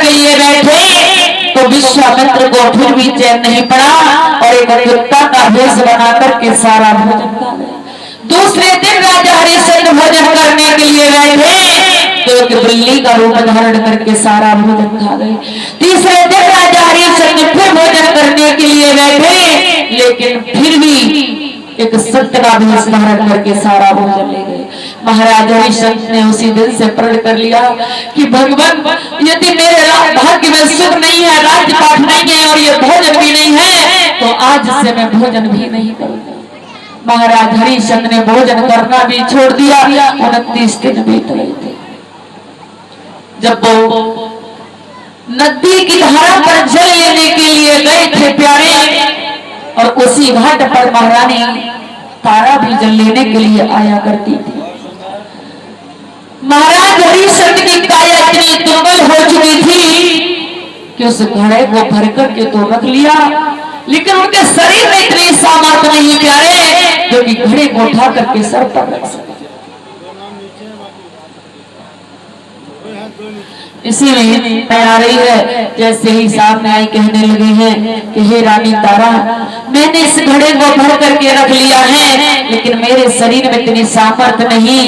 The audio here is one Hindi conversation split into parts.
के लिए बैठे तो विश्वामित्र को फिर भी चैन नहीं पड़ा और एक कुत्ता का भेष बना करके सारा भोजन खा गए। दूसरे दिन राजा हरिश्चंद्र भोजन करने के लिए बैठे तो एक बिल्ली का रूप धारण करके सारा भोजन खा गए। तीसरे दिन राजा हरिश्चंद्र फिर भोजन करने के लिए बैठे लेकिन फिर भी एक सत्य का भेष धारण करके सारा भोजन ले गए। महाराज हरिश्चंद्र ने उसी दिन से प्रण कर लिया कि भगवान यदि मेरे भाग्य में सुख नहीं है, राज्य पाठ नहीं है और ये भोजन भी नहीं है तो आज से मैं भोजन भी नहीं करूंगा। महाराज हरिश्चंद्र ने भोजन करना भी छोड़ दिया। 29 दिन बीत रहे थे जब वो नदी की धारा पर जल लेने के लिए गए थे प्यारे, और उसी घाट पर महारानी तारा भी जल लेने के लिए आया करती थी। महाराज हरिश्चंद्र की काया इतनी दुर्बल हो चुकी थी कि उस घड़े को भर करके तो रख लिया लेकिन उनके शरीर में इतनी सामर्थ्य नहीं प्यारे जो कि घड़े को उठा करके सर पर रख सके। इसीलिए आ रही है जैसे ही सामने आई कहने लगी है कि हे रानी तारा, मैंने इस घड़े को भर करके रख लिया है लेकिन मेरे शरीर में इतनी सामर्थ्य नहीं।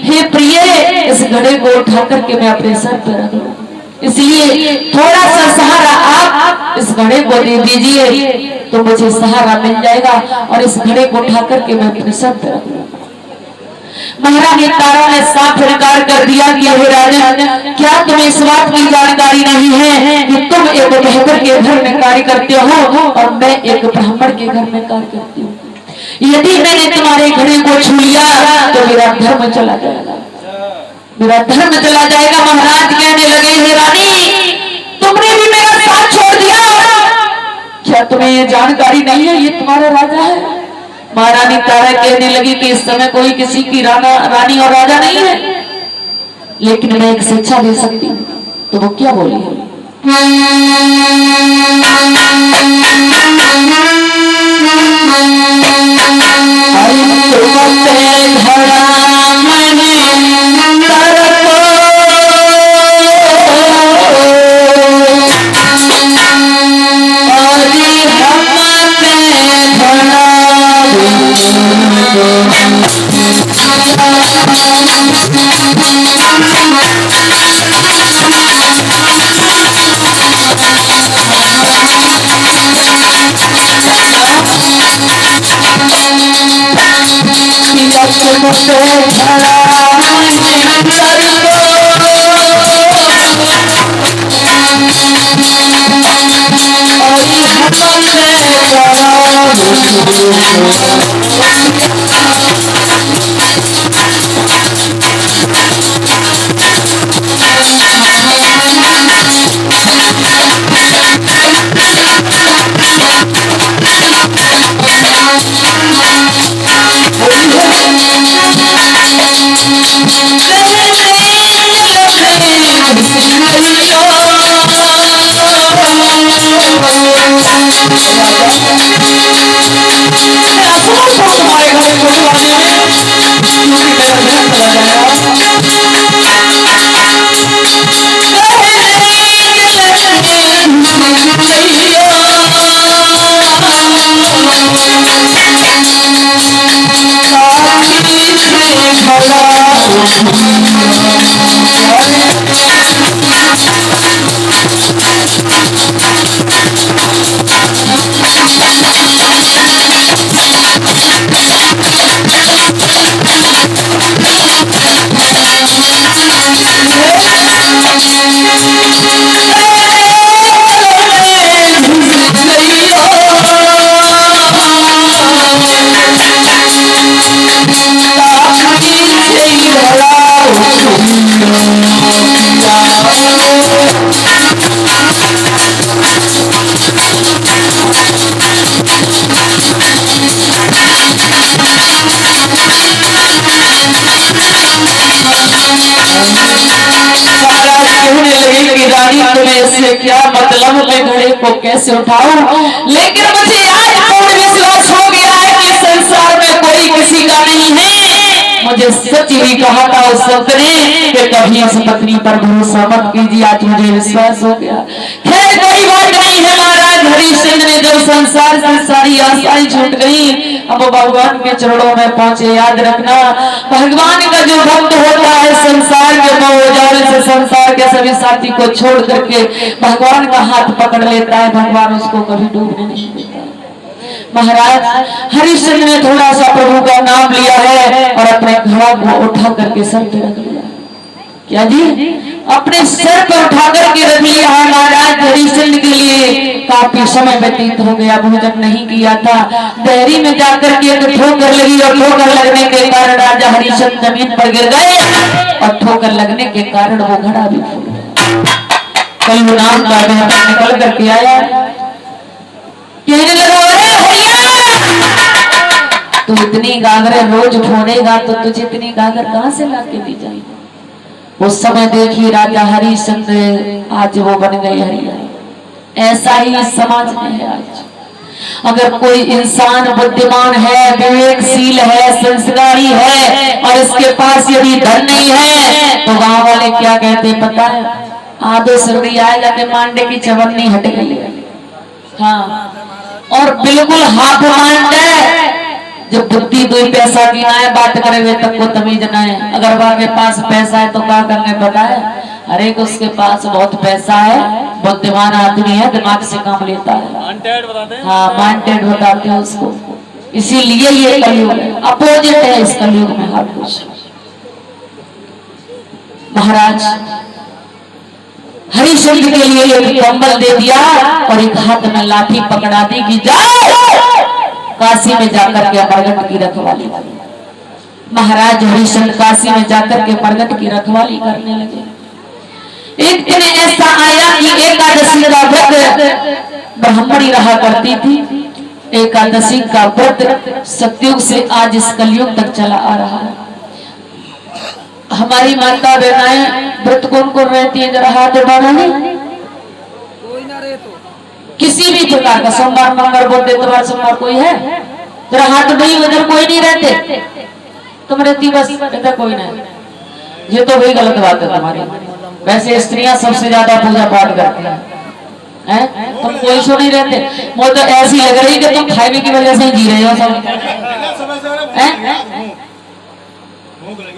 हे प्रिय, इस घड़े को उठा करके मैं अपने सर पर रख लूं, इसलिए थोड़ा सा सहारा आप इस घड़े को दे दीजिए तो मुझे सहारा मिल जाएगा और इस घड़े को उठा करके मैं अपने सर पर रख लूं। महारानी तारा ने साफ इनकार कर दिया कि हे राजा, क्या तुम्हें इस बात की जानकारी नहीं है कि तुम एक बहकर के घर में कार्य करते हो और मैं एक ब्राह्मण के घर में कार्य करती हूँ। यदि मैंने तुम्हारे घड़े को छू लिया तो मेरा धर्म चला जाएगा, मेरा धर्म चला जाएगा। महाराज कहने लगे हे रानी, तुमने भी मेरा साथ छोड़ दिया, क्या तुम्हें ये जानकारी नहीं है ये तुम्हारा राजा है? महारानी तारा कहने लगी कि इस समय कोई किसी की रानी और राजा नहीं है, लेकिन मैं एक शिक्षा दे सकती हूँ। तो वो क्या बोली है? क्या मतलब मैं घड़े को कैसे उठाऊं, लेकिन मुझे आज पूर्ण विश्वास हो गया है कि संसार में कोई किसी का नहीं है। मुझे सच ही कहा था उस वक्त ने कि कभी इस पत्नी पर भरोसा मत कीजिए। आज मुझे विश्वास हो गया। खैर कोई बात नहीं है महाराज हरिश्चंद्र ने जब संसार से सारी आशाएं छूट गई, अब भगवान के चरणों में पहुंचे। याद रखना भगवान का जो भक्त होता है संसार के मोहजाल से संसार के सभी साथी को छोड़ करके भगवान का हाथ पकड़ लेता है, भगवान उसको कभी डूबने नहीं देता। महाराज हरिश्चंद्र ने थोड़ा सा प्रभु का नाम लिया है और अपने घड़ा को उठा करके सर पे रख लिया। क्या जी? अपने सर पर उठा करके रख लिया है। महाराज हरिश्चंद्र के लिए काफी समय व्यतीत हो गया, भोजन नहीं किया था। देहरी में जाकर के एक ठोकर लगी और ठोकर लगने के कारण राजा हरिश्चंद्र जमीन पर गिर गए और ठोकर लगने के कारण वो घड़ा भी फूट गया। कल नाम का निकल करके आया, कहने लगा अरे भैया तू इतनी गागरे रोज फोड़ेगा तो तुझे इतनी गागर कहां से लाके दी जाएगी। उस समय देखिए राजा हरिश्चंद्र आज वो बन गए हरिया। ऐसा ही समाज में है आज। अगर कोई इंसान बुद्धिमान है, विवेकशील है, संस्कारी है और इसके पास यदि धन नहीं है तो गांव वाले क्या कहते पता है? आधे सर्दी आएगा कि मांडे की चवन्नी हट गई है। हाँ, और बिल्कुल हाथ मांडे जब बुद्धि 2 पैसा की ना है बात करे हुए तब को तमीज ना है। अगर वहां के पास पैसा है तो क्या करने पता है? अरे को उसके पास बहुत पैसा है, बुद्धिमान आदमी है, दिमाग से काम लेता है। हाँ, माइंडेड बताते हैं उसको। इसीलिए ये कलयुग है, अपोजिट है इस कलयुग में हर कुछ। महाराज हरिश्चंद्र के लिए एक कंबल दे दिया और एक हाथ में लाठी पकड़ा दी कि जाओ काशी में जाकर के प्रगट की रखवाली। महाराज हरिश्चंद्र काशी में जाकर के प्रगट की रखवाली करने लगे। एक दिन ऐसा आया कि एकादशी का व्रत ब्राह्मणी रहा करती थी। एकादशी का व्रत सतयुग से आज इस कलयुग तक चला आ रहा है। हमारी माता बहनाएं व्रत कौन कौन रहती है? जरा हाथ उठाना। कोई ना रहे तो किसी भी प्रकार का सोमवार मंगल बुध इतवार सोमवार कोई है? जरा हाथ नहीं उधर कोई नहीं रहते, तुम रहती बस इधर कोई नहीं। ये तो वही गलत बात है तुम्हारी। वैसे स्त्रियां सबसे ज्यादा पूजा पाठ करती हैं, तुम कोई सो नहीं रहते। मुझे तो ऐसी लग रही कि तुम खाने की वजह से जी रहे हो सब।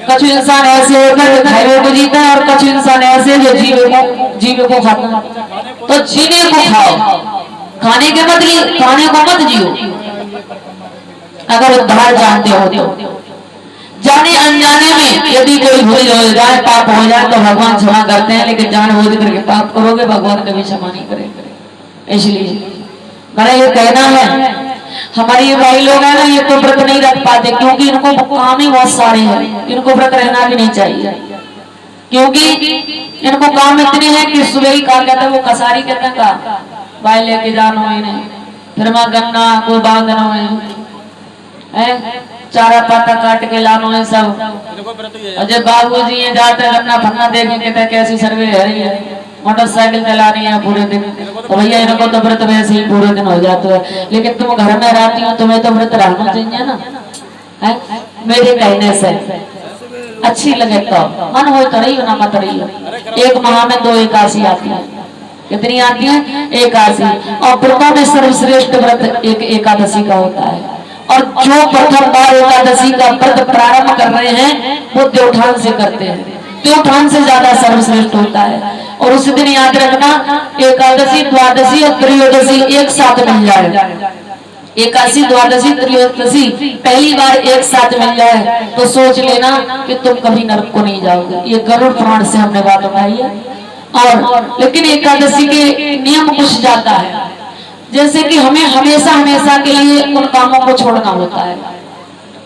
कुछ इंसान ऐसे होता है जो खाए को जीता है और कुछ इंसान ऐसे जो जीवे को खाता। तो जीने को खाओ, खाने को मत जियो। अगर उद्धार जानते हो तो जाने अनजाने में यदि कोई भूल हो जाए, पाप हो जाए तो भगवान क्षमा करते हैं, लेकिन जानबूझ करके पाप करोगे भगवान कभी क्षमा नहीं करेंगे। इसलिए मेरा ये कहना है हमारे ये भाई लोग हैं ना, ये तो व्रत नहीं रख पाते क्योंकि इनको काम ही बहुत सारे हैं। इनको व्रत रहना भी नहीं चाहिए क्योंकि इनको काम इतने हैं कि सुबह ही कहा कहते हैं वो कसारी कहते हैं का भाई लेके जानो इन्हें, फिर वहां गन्ना को बांधना है, चारा पाता काट के लानो है सब। और जब बाबूजी ये जाते गन्ना फन्ना देखे कहते कैसी सर्वे है रही है, मोटरसाइकिल चला रही है पूरे दिन, तो भैया इनको तो व्रत वैसे ही पूरे दिन हो जाता है। लेकिन तुम घर में रहती हो, तुम्हें तो व्रत रहना चाहिए ना, है? मेरे कहने से अच्छी लगे तो मन हो तो रही हो ना मत रही हो। एक माह में 2 एकादशी आती है। कितनी आती है? एकादशी। और व्रतों में सर्वश्रेष्ठ व्रत एक एकादशी का होता है। और जो प्रथम बार एकादशी का व्रत प्रारंभ कर रहे हैं वो देवउठान से करते हैं। देवउठान से ज्यादा सर्वश्रेष्ठ होता है। और उस दिन याद रखना एकादशी द्वादशी और त्रयोदशी एक साथ मिल जाए। एकादशी द्वादशी त्रयोदशी पहली बार एक साथ मिल जाए तो सोच लेना कि तुम कभी नरक को नहीं जाओगे। ये गरुड़ पुराण से हमने बात उठाई है। और लेकिन एकादशी के नियम कुछ जाता है, जैसे कि हमें हमेशा हमेशा के लिए उन कामों को छोड़ना होता है।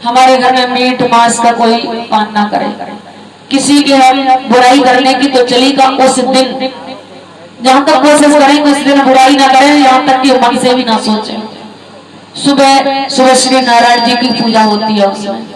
हमारे घर में मीट मांस का कोई पान ना करे, किसी के हम बुराई करने की तो चलेगा उस दिन, जहां तक कोशिश करेंगे उस दिन बुराई ना करें, यहाँ तक कि मन से भी ना सोचें। सुबह सुबह श्री नारायण जी की पूजा होती है उसमें